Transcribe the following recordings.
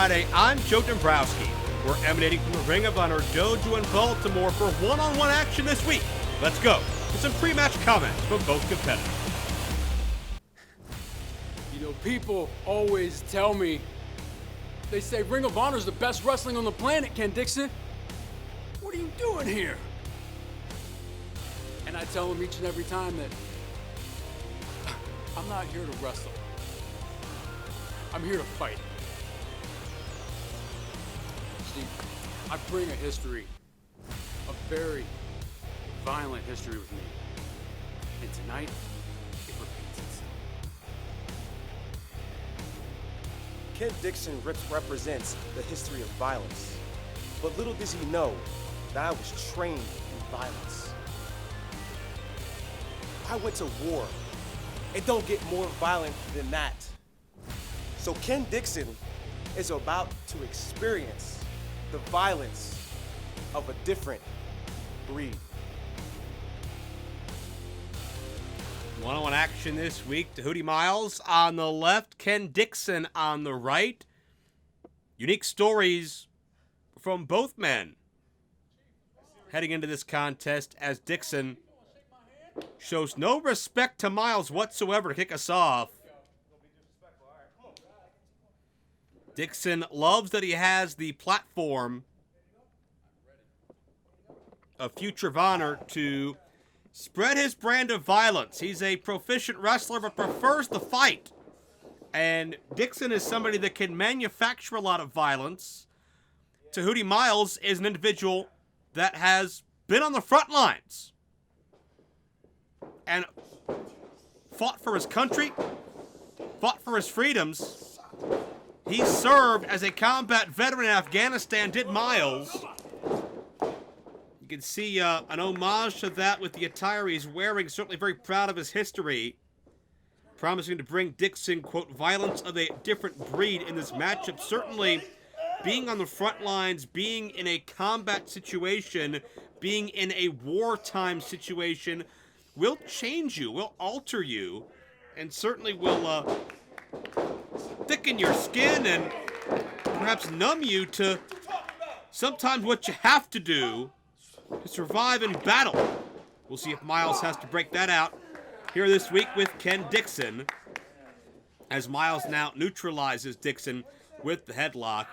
Friday. I'm Joe Dombrowski. We're emanating from the Ring of Honor Dojo in Baltimore for one-on-one action this week. Let's go with some pre-match comments from both competitors. You know, people always tell me, they say Ring of Honor is the best wrestling on the planet, Ken Dixon. What are you doing here? And I tell them each and every time that I'm not here to wrestle. I'm here to fight. See, I bring a history, a very violent history with me. And tonight, it repeats itself. Ken Dixon represents the history of violence. But little does he know that I was trained in violence. I went to war. It don't get more violent than that. So Ken Dixon is about to experience the violence of a different breed. One-on-one action this week. Tehuti Miles on the left, Ken Dixon on the right. Unique stories from both men heading into this contest as Dixon shows no respect to Miles whatsoever to kick us off. Dixon loves that he has the platform of Future of Honor to spread his brand of violence. He's a proficient wrestler but prefers the fight. And Dixon is somebody that can manufacture a lot of violence. Tehuti Miles is an individual that has been on the front lines and fought for his country, fought for his freedoms. He served as a combat veteran in Afghanistan, did Miles. You can see an homage to that with the attire he's wearing. Certainly very proud of his history. Promising to bring Dixon, quote, violence of a different breed in this matchup. Certainly being on the front lines, being in a combat situation, being in a wartime situation will change you, will alter you, and certainly will thicken your skin and perhaps numb you to sometimes what you have to do to survive in battle. We'll see if Miles has to break that out here this week with Ken Dixon, as Miles now neutralizes Dixon with the headlock.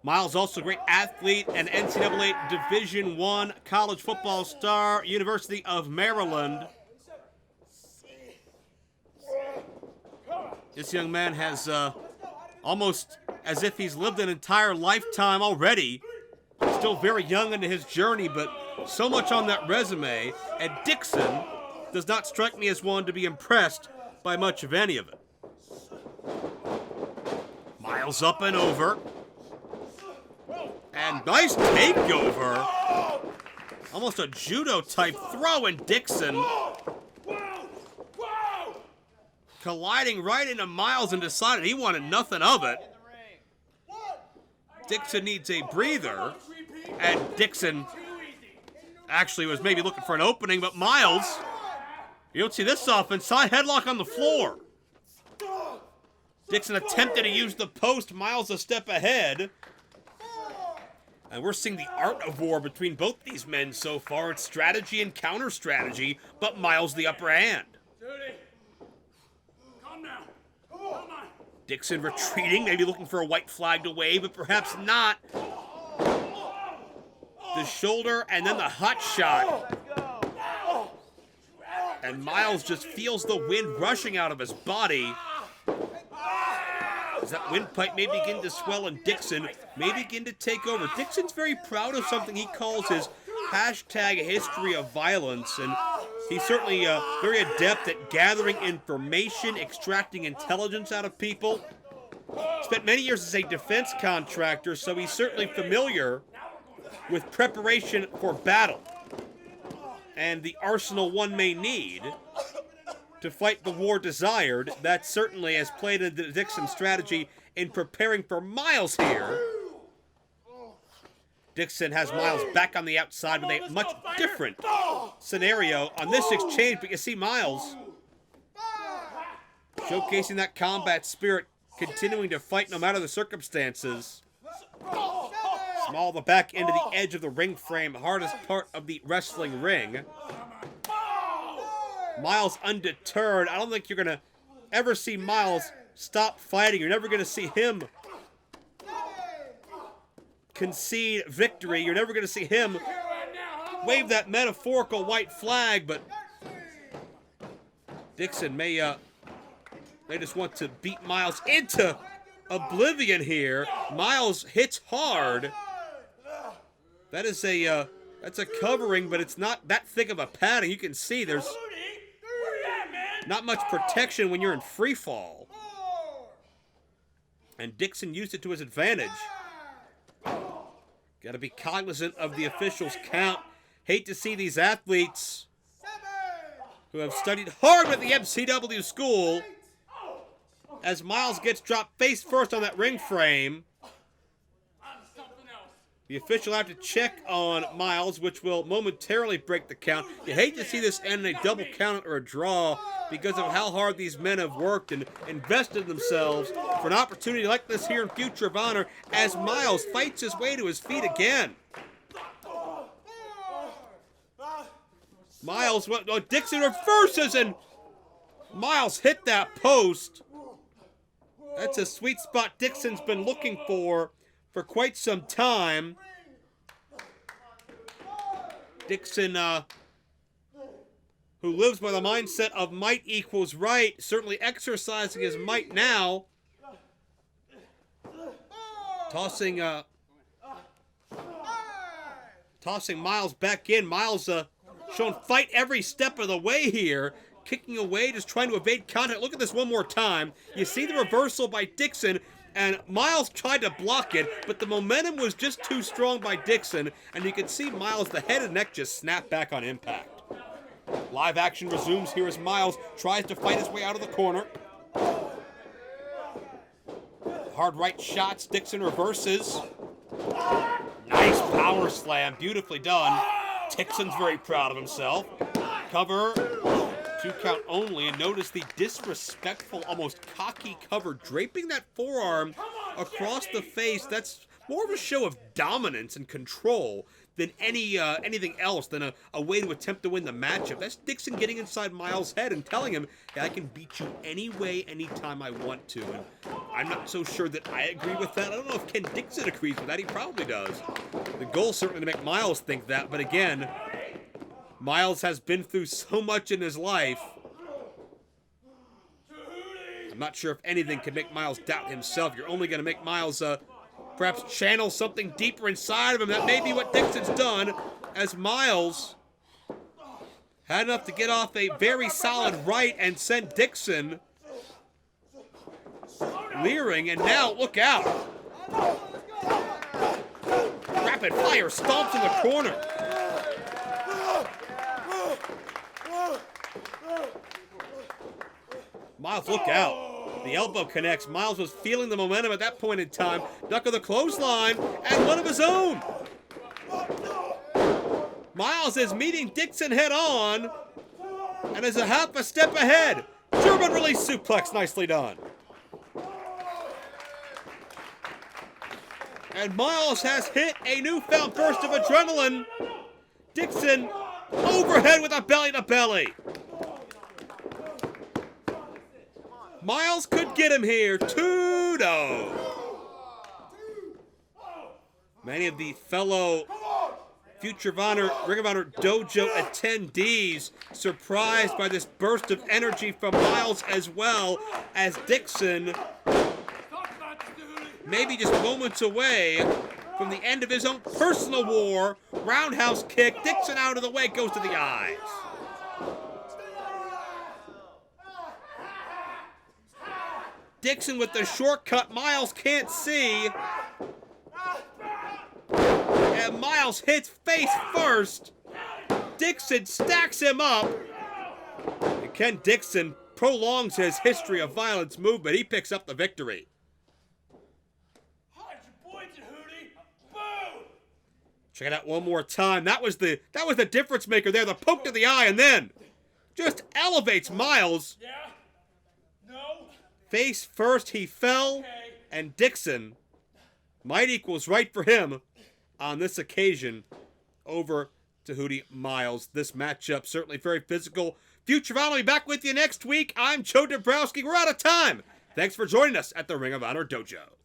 Miles also a great athlete and NCAA Division I college football star, University of Maryland. This young man has almost as if he's lived an entire lifetime already. Still very young into his journey, but so much on that resume. And Dixon does not strike me as one to be impressed by much of any of it. Miles up and over. And nice takeover. Almost a judo-type throw, and Dixon colliding right into Miles and decided he wanted nothing of it. Dixon needs a breather, and Dixon actually was maybe looking for an opening, but Miles, you don't see this often, side headlock on the floor. Dixon attempted to use the post, Miles a step ahead. And we're seeing the art of war between both these men so far. It's strategy and counter-strategy, but Miles the upper hand. Dixon retreating, maybe looking for a white flag to wave, but perhaps not. The shoulder and then the hot shot. And Miles just feels the wind rushing out of his body. As that windpipe may begin to swell and Dixon may begin to take over. Dixon's very proud of something he calls his hashtag history of violence, and he's certainly very adept at gathering information, extracting intelligence out of people. Spent many years as a defense contractor, so he's certainly familiar with preparation for battle and the arsenal one may need to fight the war desired. That certainly has played into the Dixon strategy in preparing for Miles here. Dixon has Miles back on the outside with a much different scenario on this exchange, but you see Miles showcasing that combat spirit, continuing to fight no matter the circumstances. Small the back into the edge of the ring frame, hardest part of the wrestling ring. Miles undeterred. I don't think you're going to ever see Miles stop fighting. You're never going to see him concede victory. You're never going to see him wave that metaphorical white flag, but Dixon may just want to beat Miles into oblivion here. Miles hits hard. That is that's a covering, but it's not that thick of a padding. You can see there's not much protection when you're in free fall. And Dixon used it to his advantage. Got to be cognizant of the officials' count. Hate to see these athletes who have studied hard with the MCW school as Miles gets dropped face first on that ring frame. The official will have to check on Miles, which will momentarily break the count. You hate to see this end in a double count or a draw because of how hard these men have worked and invested themselves for an opportunity like this here in Future of Honor as Miles fights his way to his feet again. Miles, Dixon reverses and Miles hit that post. That's a sweet spot Dixon's been looking for quite some time. Dixon, who lives by the mindset of might equals right, certainly exercising his might now. Tossing Miles back in. Miles showing fight every step of the way here. Kicking away, just trying to evade contact. Look at this one more time. You see the reversal by Dixon, and Miles tried to block it, but the momentum was just too strong by Dixon, and you can see Miles, the head and neck just snap back on impact. Live action resumes here as Miles tries to fight his way out of the corner. Hard right shots, Dixon reverses. Nice power slam, beautifully done. Dixon's very proud of himself. Cover. 2 count only, and notice the disrespectful, almost cocky cover, draping that forearm across the face. That's more of a show of dominance and control than anything else, than a way to attempt to win the matchup. That's Dixon getting inside Miles' head and telling him, hey, I can beat you any way, anytime I want to. And I'm not so sure that I agree with that. I don't know if Ken Dixon agrees with that. He probably does. The goal is certainly to make Miles think that, but again, Miles has been through so much in his life. I'm not sure if anything can make Miles doubt himself. You're only going to make Miles perhaps channel something deeper inside of him. That may be what Dixon's done, as Miles had enough to get off a very solid right and send Dixon leering. And now, look out. Rapid fire stomps in the corner. Miles, look out. The elbow connects. Miles was feeling the momentum at that point in time. Duck of the clothesline, and one of his own. Miles is meeting Dixon head on, and is a half a step ahead. German release suplex, nicely done. And Miles has hit a newfound burst of adrenaline. Dixon overhead with a belly-to-belly. Miles could get him here. 2-0. Many of the fellow Future of Honor, Ring of Honor Dojo attendees surprised by this burst of energy from Miles, as well as Dixon, maybe just moments away from the end of his own personal war. Roundhouse kick. Dixon out of the way, goes to the eyes. Dixon with the shortcut Miles can't see. And Miles hits face first. Dixon stacks him up. And Ken Dixon prolongs his history of violence movement. He picks up the victory. Check it out one more time. That was the difference maker there. The poke to the eye, and then just elevates Miles. Face first, he fell, and Dixon Might equals right for him on this occasion over Tehuti Miles. This matchup certainly very physical. Future Von will be back with you next week. I'm Joe Dabrowski. We're out of time. Thanks for joining us at the Ring of Honor Dojo.